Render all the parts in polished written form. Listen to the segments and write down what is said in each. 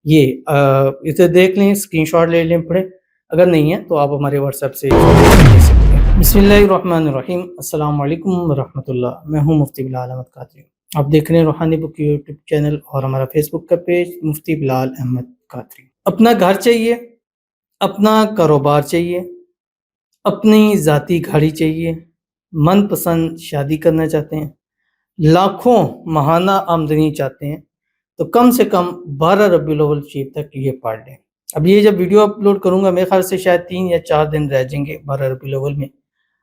اسے دیکھ لیں، اسکرین شاٹ لے لیں، پڑھیں، اگر نہیں ہے تو آپ ہمارے واٹس ایپ سے لے سکتے ہیں۔ بسم اللہ الرحمن الرحیم، السلام علیکم ورحمۃ اللہ، میں ہوں مفتی بلال احمد قادری۔ آپ دیکھ رہے ہیں روحانی بک یوٹیوب چینل اور ہمارا فیس بک کا پیج مفتی بلال احمد قادری۔ اپنا گھر چاہیے، اپنا کاروبار چاہیے، اپنی ذاتی گاڑی چاہیے، من پسند شادی کرنا چاہتے ہیں، لاکھوں ماہانہ آمدنی چاہتے ہیں، تو کم سے کم 12 ربیع الاول شریف تک یہ پڑھ لیں۔ اب یہ جب ویڈیو اپلوڈ کروں گا میرے خیال سے شاید 3 یا 4 دن رہ جائیں گے 12 ربیع الاول میں،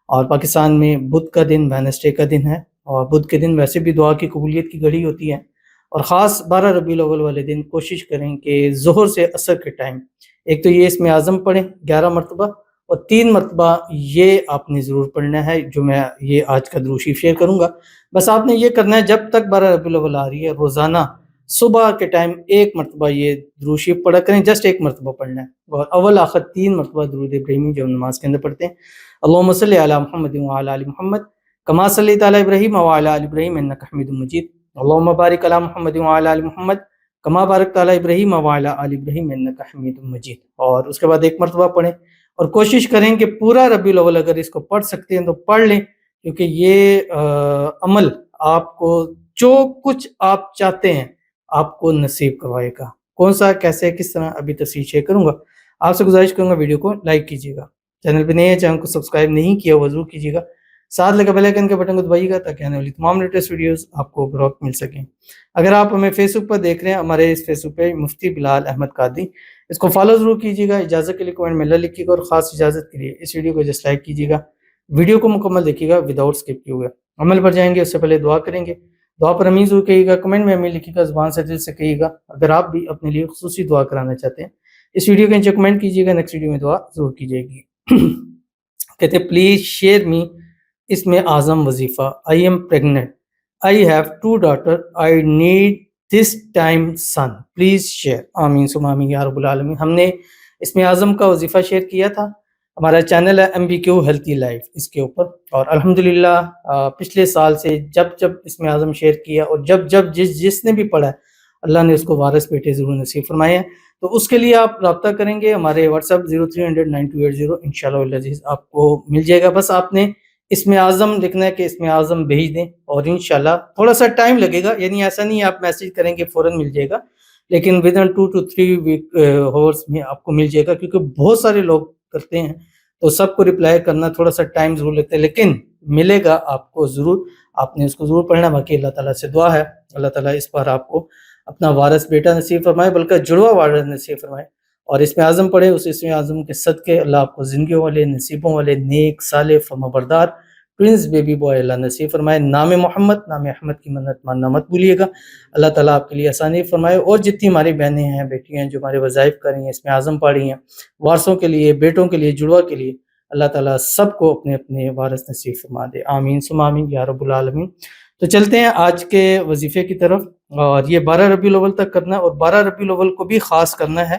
اور پاکستان میں بدھ کا دن وینسڈے کا دن ہے، اور بدھ کے دن ویسے بھی دعا کی قبولیت کی گھڑی ہوتی ہے، اور خاص 12 ربیع الاول والے دن کوشش کریں کہ ظہر سے عصر کے ٹائم ایک تو یہ اسم اعظم پڑھیں 11 مرتبہ، اور 3 مرتبہ یہ آپ نے ضرور پڑھنا ہے جو میں یہ آج کا درود شریف شیئر کروں گا۔ بس آپ نے یہ کرنا ہے جب تک 12 ربیع الاول آ رہی ہے، روزانہ صبح کے ٹائم 1 مرتبہ یہ درود شریف پڑھا کریں، جسٹ 1 مرتبہ پڑھنا ہے، اور اول آخر 3 مرتبہ درود ابراہیمی جو ہم نماز کے اندر پڑھتے ہیں، اللہم صلی علی محمد وعلی آل محمد کما صلیت علی ابراہیم وعلی آل ابراہیم انک حمید مجید، اللہم بارک علی محمد وعلی آل محمد کما بارکت علی ابراہیم وعلی آل ابراہیم انک حمید مجید، اور اس کے بعد 1 مرتبہ پڑھیں، اور کوشش کریں کہ پورا ربیع الاول اگر اس کو پڑھ سکتے ہیں تو پڑھ لیں، کیونکہ یہ عمل آپ کو جو کچھ آپ چاہتے ہیں آپ کو نصیب کروائے گا۔ کون سا، کیسے، کس طرح، ابھی تفصیل شیئر کروں گا۔ آپ سے گزارش کروں گا ویڈیو کو لائک کیجیے گا، چینل پہ نئے ہیں چینل کو سبسکرائب نہیں کیا وہ ضرور کیجیے گا، ساتھ لگا بیل آئیکن کے بٹن کو دبائیے گا تاکہ آنے والی تمام لیٹسٹ ویڈیوز آپ کو بروقت مل سکیں۔ اگر آپ ہمیں فیس بک پر دیکھ رہے ہیں، ہمارے اس فیس بک پہ مفتی بلال احمد قادری، اس کو فالو ضرور کیجیے گا، اجازت کے لیے کمنٹ میں اللہ لکھیے گا، اور خاص اجازت کے لیے اس ویڈیو کو جسٹ لائک کیجیے گا، ویڈیو کو مکمل دیکھیے گا وداؤٹ اسکپ کیے ہوئے۔ عمل پر جائیں گے اس سے پہلے دعا کریں گے، دعا پر امین ضرور کہیے گا، کمنٹ میں امین لکھیے گا، زبان سے دل سے کہیے گا۔ اگر آپ بھی اپنے لیے خصوصی دعا کرانا چاہتے ہیں اس ویڈیو کے نیچے کمنٹ کیجیے گا، نیکسٹ ویڈیو میں دعا ضرور کی جائے گی۔ کہتے ہیں پلیز شیئر می اسم اعظم وظیفہ، I am pregnant, I have 2 daughter, I need this time son, please share, آمین ثم آمین یا رب العالمین۔ ہم نے اسم اعظم کا وظیفہ شیئر کیا تھا، ہمارا چینل ہے MBQ ہیلتھی لائف، اس کے اوپر، اور الحمدللہ پچھلے سال سے جب اسم اعظم شیئر کیا، اور جب جس نے بھی پڑھا ہے اللہ نے اس کو وارث بیٹے ضرور نصیب فرمائے ہیں، تو اس کے لیے آپ رابطہ کریں گے ہمارے واٹس ایپ 03009280، انشاءاللہ العزیز آپ کو مل جائے گا۔ بس آپ نے اسم اعظم لکھنا ہے کہ اسم اعظم بھیج دیں، اور انشاءاللہ تھوڑا سا ٹائم لگے گا، یعنی ایسا نہیں آپ میسج کریں گے فوراً مل جائے گا، لیکن ودن 2 to 3 hours میں آپ کو مل جائے گا، کیونکہ بہت سارے لوگ کرتے ہیں تو سب کو رپلائی کرنا تھوڑا سا ٹائم ضرور لیتے ہیں، لیکن ملے گا آپ کو ضرور، آپ نے اس کو ضرور پڑھنا۔ باقی اللہ تعالیٰ سے دعا ہے اللہ تعالیٰ اس بار آپ کو اپنا وارث بیٹا نصیب فرمائے، بلکہ جڑوا وارث نصیب فرمائے، اور اسم اعظم پڑھے، اس اسم اعظم کے صدقے اللہ آپ کو زندگیوں والے، نصیبوں والے، نیک، صالح، فرمانبردار ٹوئنز بیبی بوائے اللہ نصیب فرمائے۔ نام محمد، نام احمد کی منت ماننا مت بھولیے گا، اللہ تعالیٰ آپ کے لیے آسانی فرمائے، اور جتنی ہماری بہنیں ہیں، بیٹیاں ہیں جو ہمارے وظائف کر رہی ہیں، اسم اعظم پڑھ رہی ہیں، وارثوں کے لیے، بیٹوں کے لیے، جڑوا کے لیے، اللہ تعالیٰ سب کو اپنے اپنے وارث نصیب فرما دے، آمین ثم آمین یا رب العالمین۔ تو چلتے ہیں آج کے وظیفے کی طرف، اور یہ 12 ربیع الاول تک کرنا ہے، اور 12 ربیع الاول کو بھی خاص کرنا ہے،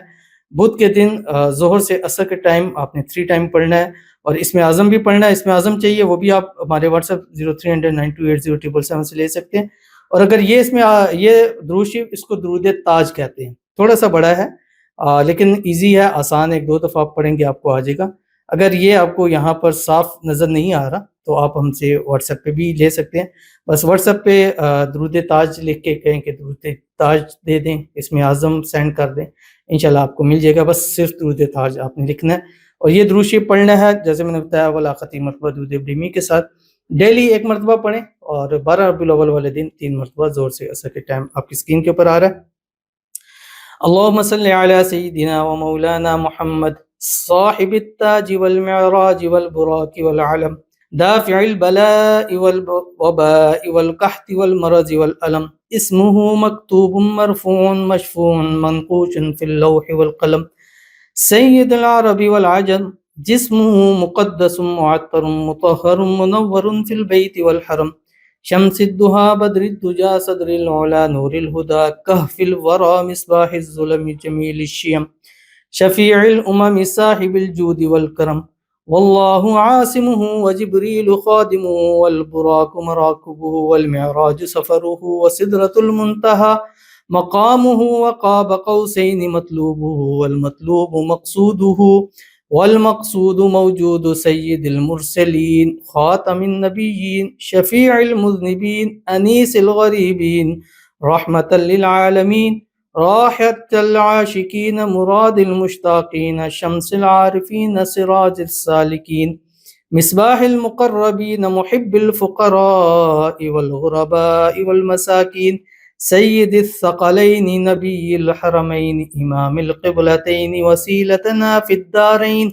بدھ کے دن ظہر سے عصر کے ٹائم آپ نے 3 ٹائم پڑھنا ہے، اور اسم اعظم بھی پڑھنا ہے۔ اسم اعظم چاہیے وہ بھی آپ ہمارے واٹس ایپ 0300928077 سے لے سکتے ہیں، اور اگر یہ درود شریف، اس کو درود تاج کہتے ہیں، تھوڑا سا بڑا ہے لیکن ایزی ہے، آسان ہے، 2 دفعہ آپ پڑھیں گے آپ کو آ جائے گا۔ اگر یہ آپ کو یہاں پر صاف نظر نہیں آ رہا تو آپ ہم سے واٹس ایپ پہ بھی لے سکتے ہیں، بس واٹس ایپ پہ درود تاج لکھ کے کہیں کہ درود تاج دے دیں، اسم اعظم سینڈ کر دیں، انشاءاللہ آپ کو مل جائے گا، بس صرف درود تاج آپ نے لکھنا ہے، اور یہ درود شریف پڑھنا ہے جیسے میں نے بتایا ولاقتی مرتبہ درود ابراہیمی کے ساتھ، ڈیلی 1 مرتبہ پڑھیں، اور 12 ربیع الاول والے دن 3 مرتبہ زور سے عصر کے ٹائم آپ کی اسکرین کے اوپر آ رہا ہے۔ اللہم صلی علی سیدنا و مولانا محمد صاحب التاج والمعراج والبراق والعلم دافع البلاء والوباء والقحط والمرض والألم اسمه مكتوب مرفوع مشفوع منقوش في اللوح والقلم سید العرب والعجم جسمه مقدس معطر مطهر منور في البيت والحرم شمس الدہا بدر الدجا صدر العلا نور الہدا کہف الورا مصباح الظلم جمیل الشیم شفیع الامم صاحب الجود والکرم واللہ عاصمہ وجبریل خادمہ والبراق مراکبہ والمعراج سفرہ وسدرۃ المنتہا مقامه وقاب قوسين مطلوبه والمطلوب مقصوده والمقصود موجود سيد المرسلين خاتم النبيين شفيع المذنبين أنيس الغريبين رحمة للعالمين راحة العاشقين مراد المشتاقين شمس العارفين سراج السالكين مصباح المقربين محب الفقراء والغرباء والمساكين سيد الثقلين نبي الحرمين إمام القبلتين وسيلتنا في الدارين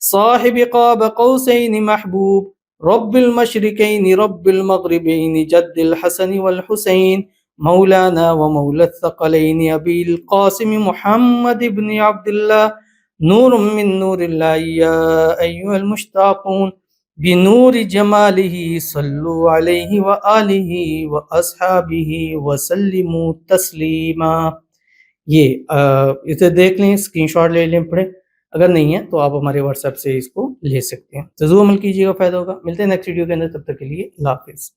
صاحب قاب قوسين محبوب رب المشرقين رب المغربين جد الحسن والحسين مولانا ومولى الثقلين أبي القاسم محمد بن عبد الله نور من نور الله يا أيها المشتاقون بنور جماله صلوا علیہ وآلہ واصحابہ وسلموا تسلیما۔ یہ اسے دیکھ لیں، اسکرین شاٹ لے لیں، پڑھیں، اگر نہیں ہے تو آپ ہمارے واٹس ایپ سے اس کو لے سکتے ہیں۔ ضرور عمل کیجیے گا، فائدہ ہوگا۔ ملتے ہیں نیکسٹ ویڈیو کے اندر، تب تک کے لیے اللہ حافظ۔